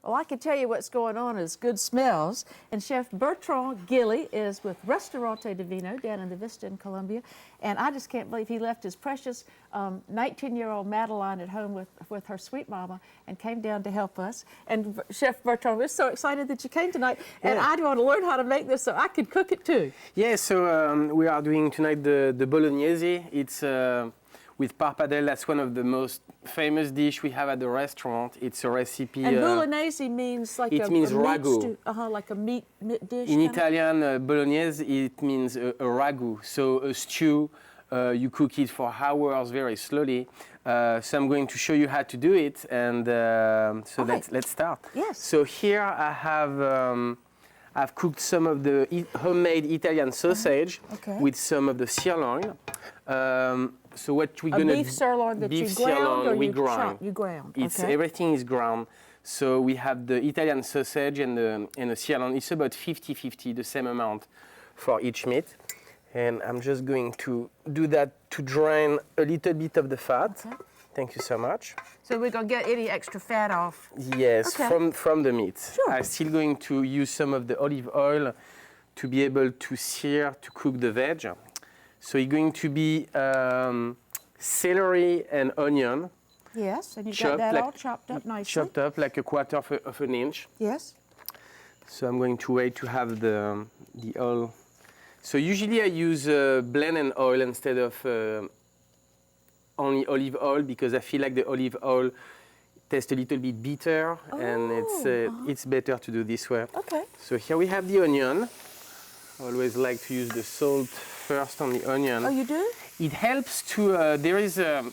Well, I can tell you what's going on is good smells. And Chef Bertand Gilli is with Ristorante Divino down in the Vista in Columbia. And I just can't believe he left his precious 19-year-old Madeline at home with her sweet mama and came down to help us. And Chef Bertand, we're so excited that you came tonight. Yeah. And I want to learn how to make this so I can cook it too. Yeah, so we are doing tonight the Bolognese. It's with Pappardelle. That's one of the most famous dish we have at the restaurant. It's a recipe. And Bolognese means like it means ragu. Meat like a meat dish. In Italian, Bolognese, it means a ragu. So a stew, you cook it for hours very slowly. So I'm going to show you how to do it, and so let's start. Yes. So here I have. I've cooked some of the homemade Italian sausage with some of the sirloin. So what we're going to beef sirloin that you ground or you grind? You ground. It's everything is ground. So we have the Italian sausage and the sirloin. It's about 50-50, the same amount for each meat. And I'm just going to do that to drain a little bit of the fat. Okay. Thank you so much. So we're going to get any extra fat off? Yes, from the meat. Sure. I'm still going to use some of the olive oil to be able to sear, to cook the veg. So it's going to be celery and onion. Yes, and you got that all chopped up nicely. Chopped up like a quarter of an inch. Yes. So I'm going to wait to have the oil. So usually I use blended oil instead of only olive oil, because I feel like the olive oil tastes a little bit bitter, and it's better to do this way. Okay. So here we have the onion. I always like to use the salt first on the onion. Oh, you do? It helps to, there is a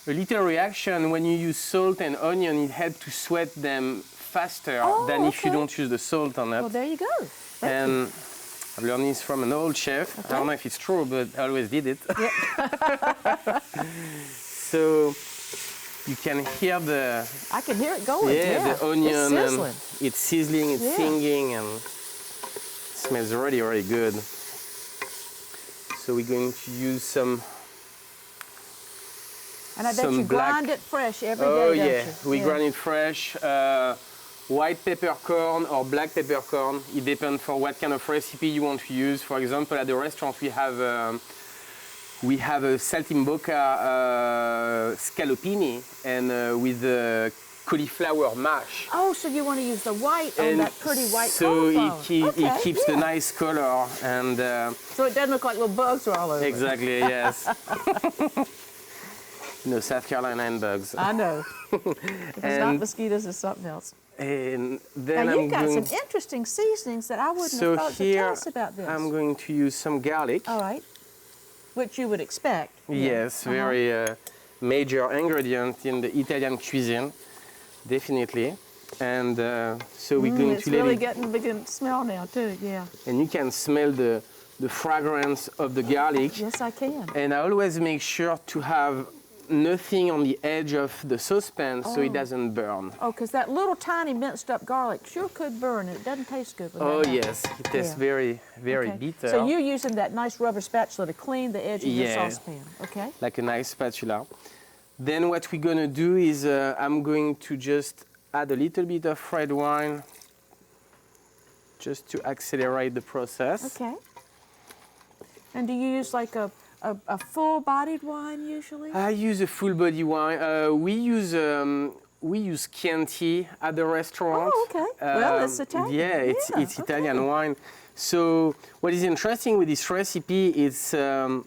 little reaction when you use salt and onion. It helps to sweat them faster than if you don't use the salt on it. Well, there you go. Thank you. I've learned this from an old chef. Okay. I don't know if it's true, but I always did it. Yep. So you can hear the... I can hear it going. Yeah, the onion. It's sizzling. And it's sizzling, it's singing, and it smells really, really good. So we're going to use some... And I bet you grind it fresh every day, don't you? We grind it fresh. White peppercorn or black peppercorn. It depends for what kind of recipe you want to use. For example, at the restaurant we have a saltimbocca scallopini and with cauliflower mash. Oh, so you want to use the white on that pretty white cauliflower. So it keeps the nice color, and so it doesn't look like little bugs are all over. Exactly. Yes. No, South Carolina and bugs. I know. If it's not mosquitoes, it's something else. And then now you've got some interesting seasonings that I wouldn't have thought to tell us about this. I'm going to use some garlic. All right. Which you would expect. Yes, very major ingredient in the Italian cuisine, definitely. And so we're going to let really begin to smell now too, yeah. And you can smell the fragrance of the garlic. Yes, I can. And I always make sure to have nothing on the edge of the saucepan so it doesn't burn. Oh, because that little tiny minced up garlic sure could burn. It doesn't taste good with that. Yes, it tastes very, very bitter. So you're using that nice rubber spatula to clean the edge of your saucepan, okay? Like a nice spatula. Then what we're going to do is I'm going to just add a little bit of red wine just to accelerate the process. Okay. And do you use like a full-bodied wine usually? I use a full-body wine. We use Chianti at the restaurant. Oh, okay. Well, it's Italian. Yeah, it's Italian wine. So what is interesting with this recipe is you're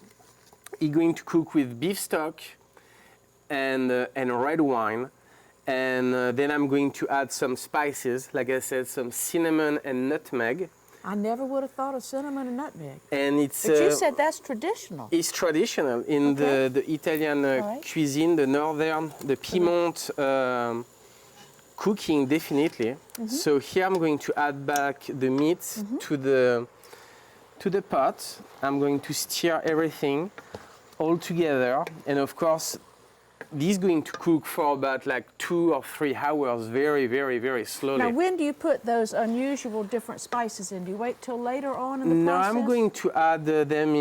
going to cook with beef stock and red wine. And then I'm going to add some spices, like I said, some cinnamon and nutmeg. I never would have thought of cinnamon and nutmeg. And it's... But you said that's traditional. It's traditional in the Italian cuisine, the northern, the Piedmont cooking, definitely. So here I'm going to add back the meat to the pot. I'm going to stir everything all together. And of course, this is going to cook for about like 2 or 3 hours, very, very, very slowly. Now, when do you put those unusual different spices in? Do you wait till later on in the process? No, I'm going to add them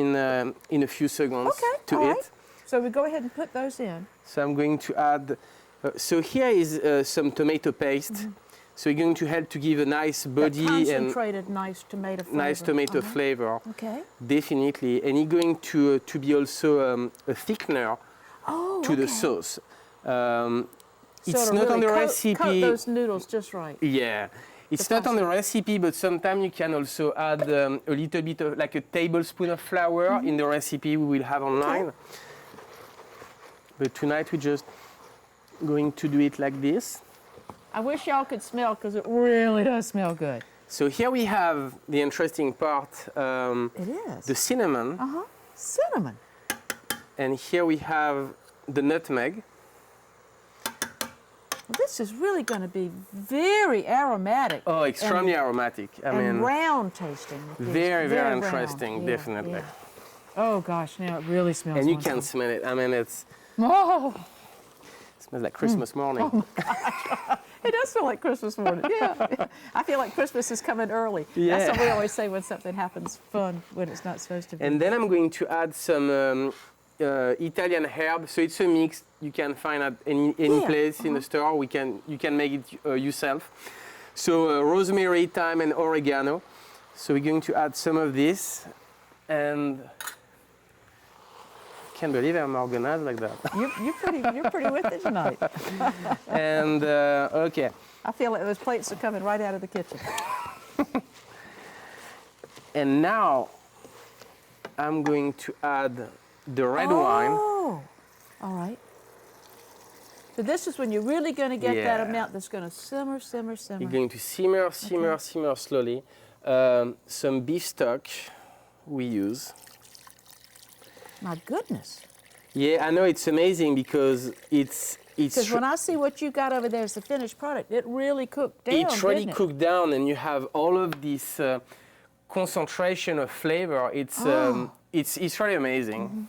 in a few seconds to it. Right. So we go ahead and put those in. So I'm going to add, so here is some tomato paste. So it's going to help to give a nice That body and concentrated nice tomato flavor. nice tomato flavor. Okay. Definitely. And it's going to be also a thickener to the sauce. It's to not really on the coat recipe. those noodles just right. Yeah. It's not on the recipe, but sometimes you can also add a little bit of like a tablespoon of flour in the recipe we will have online. Okay. But tonight we're just going to do it like this. I wish y'all could smell because it really does smell good. So here we have the interesting part, It is. the cinnamon, Cinnamon. and here we have the nutmeg. Well, this is really going to be very aromatic. Oh, extremely aromatic. I and mean, round tasting. with these. very, very round. interesting, Yeah, definitely. yeah. Oh gosh, now it really smells And you wonderful. can smell it. I mean, it Oh, smells like Christmas morning. it does smell like Christmas morning. Yeah. I feel like Christmas is coming early. Yeah. That's what we always say when something happens fun when it's not supposed to be. And then I'm going to add some Italian herb. So it's a mix you can find at any Yeah, place in the store. You can make it yourself. So rosemary, thyme, and oregano. So we're going to add some of this, and I can't believe I'm organized like that. You're pretty with it tonight. And okay. I feel like those plates are coming right out of the kitchen. And now I'm going to add the red wine. Oh, all right. So this is when you're really going to get that Yeah. amount that's going to simmer, simmer, simmer. You're going to simmer, simmer, simmer slowly. Some beef stock we use. My goodness. Yeah, I know it's amazing because it's Because when I see what you got over there as the finished product, it really cooked down, it's really didn't it? cooked down, and you have all of this concentration of flavor. It's really amazing,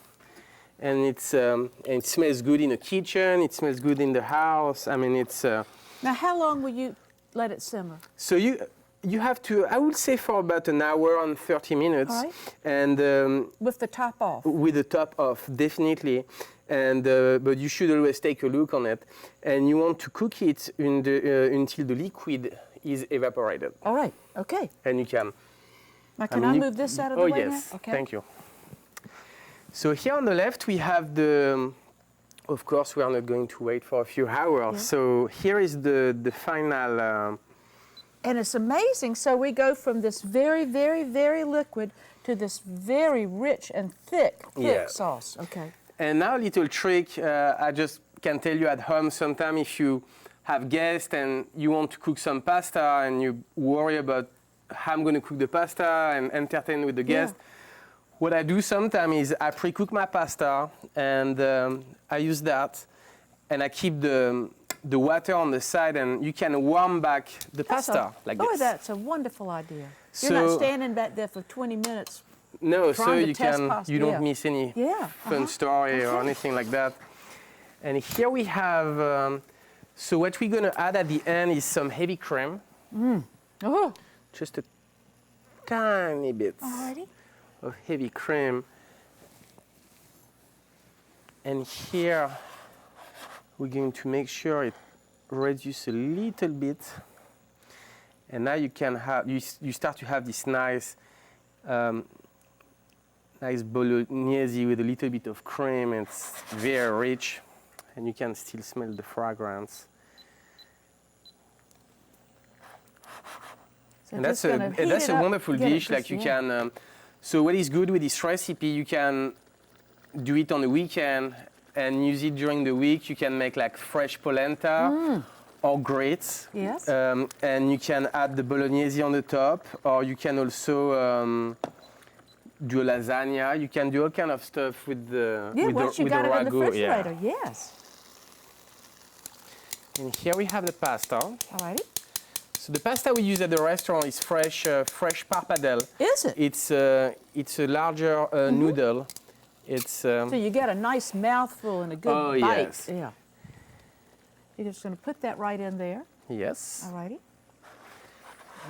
and it smells good in the kitchen. It smells good in the house. I mean, it's. Now, how long will you let it simmer? So you have to, I would say, for about an hour and 30 minutes, All right. and With the top off? with the top off, definitely. And but you should always take a look on it, and you want to cook it until the liquid is evaporated, All right, okay. and you can. Now, can I, mean, move this out of the Oh way yes, now? Okay. thank you. So here on the left we have the. Of course, we are not going to wait for a few hours. Yeah. So here is the final. And it's amazing. So we go from this very, very, very liquid to this very rich and thick Yeah. sauce. Okay. And now a little trick, I just can tell you at home sometime if you have guests and you want to cook some pasta and you worry about how I'm going to cook the pasta and entertain with the guests. What I do sometimes is I pre-cook my pasta and I use that and I keep the water on the side and you can warm back the pasta like this. Oh, that's a wonderful idea. You're So- not standing back there for 20 minutes. No, so trying to you test can pasta, you don't yeah. miss any Yeah, fun story or anything like that. And here we have. So what we're gonna add at the end is some heavy cream, Oh, just a tiny bit alrighty. of heavy cream. And here we're going to make sure it reduces a little bit. And now you can have you start to have this nice. Nice Bolognese with a little bit of cream. It's very rich, and you can still smell the fragrance. So And just gonna heat that's it a up, wonderful get it dish. Like just- you yeah. can. So what is good with this recipe? You can do it on the weekend and use it during the week. You can make like fresh polenta or grits. Yes. And you can add the Bolognese on the top, or you can also. Do a lasagna. You can do all kind of stuff with the Yeah, with once the, you with got the it in the ragu. refrigerator, yes. And here we have the pasta. Alrighty. So the pasta we use at the restaurant is fresh Pappardelle. Is it? It's a larger noodle. It's So you get a nice mouthful and a good Oh, bite. yes. Yeah. You're just going to put that right in there. yes, Alrighty.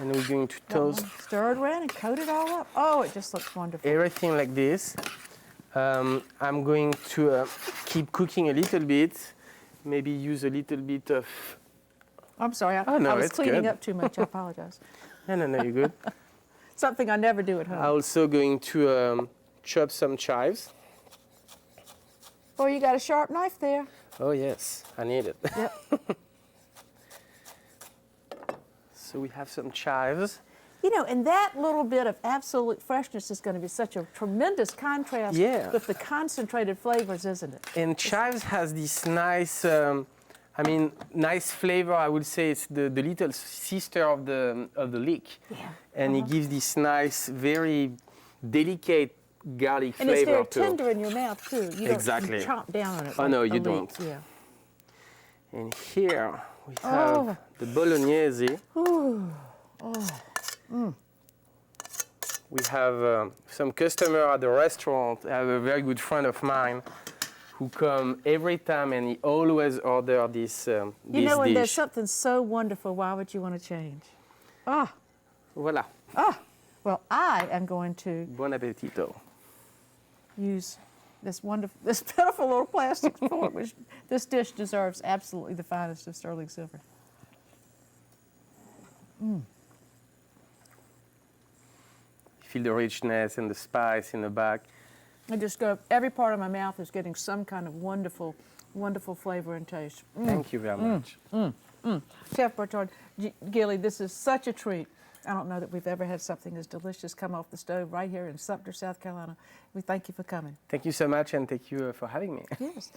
and we're going to That one toast Stir it around and coat it all up. Oh, it just looks wonderful. everything like this. I'm going to keep cooking a little bit. Maybe use a little bit of I'm sorry, Oh, no, I was it's cleaning good. up too much. I apologize. No, you're good. Something I never do at I'm home. also going to chop some chives. Oh, you got a sharp knife there. Oh yes, I need it. Yep. So we have some chives. You know, and that little bit of absolute freshness is going to be such a tremendous contrast Yeah. with the concentrated flavors, isn't it? And chives has this nice, nice flavor. I would say it's the little sister of the leek. Yeah. And it gives this nice, very delicate garlic And it's flavor very too. tender in your mouth, too. You Exactly. don't chomp down on it. Oh, like no, a you leek. don't. Yeah. And here we have the Bolognese. Ooh. We have some customer at the restaurant. I have a very good friend of mine who come every time, and he always order this You know, when dish. there's something so wonderful, why would you want to change? Ah, Voilà. well, I am going to Buon appetito. use this pitiful little plastic fork, which this dish deserves absolutely the finest of sterling silver. Feel the richness and the spice in the back. I just go, every part of my mouth is getting some kind of wonderful, wonderful flavor and taste. Thank you very much. Chef Bertand Gilli, this is such a treat. I don't know that we've ever had something as delicious come off the stove right here in Sumter, South Carolina. We thank you for coming. Thank you so much, and thank you for having me. Yes.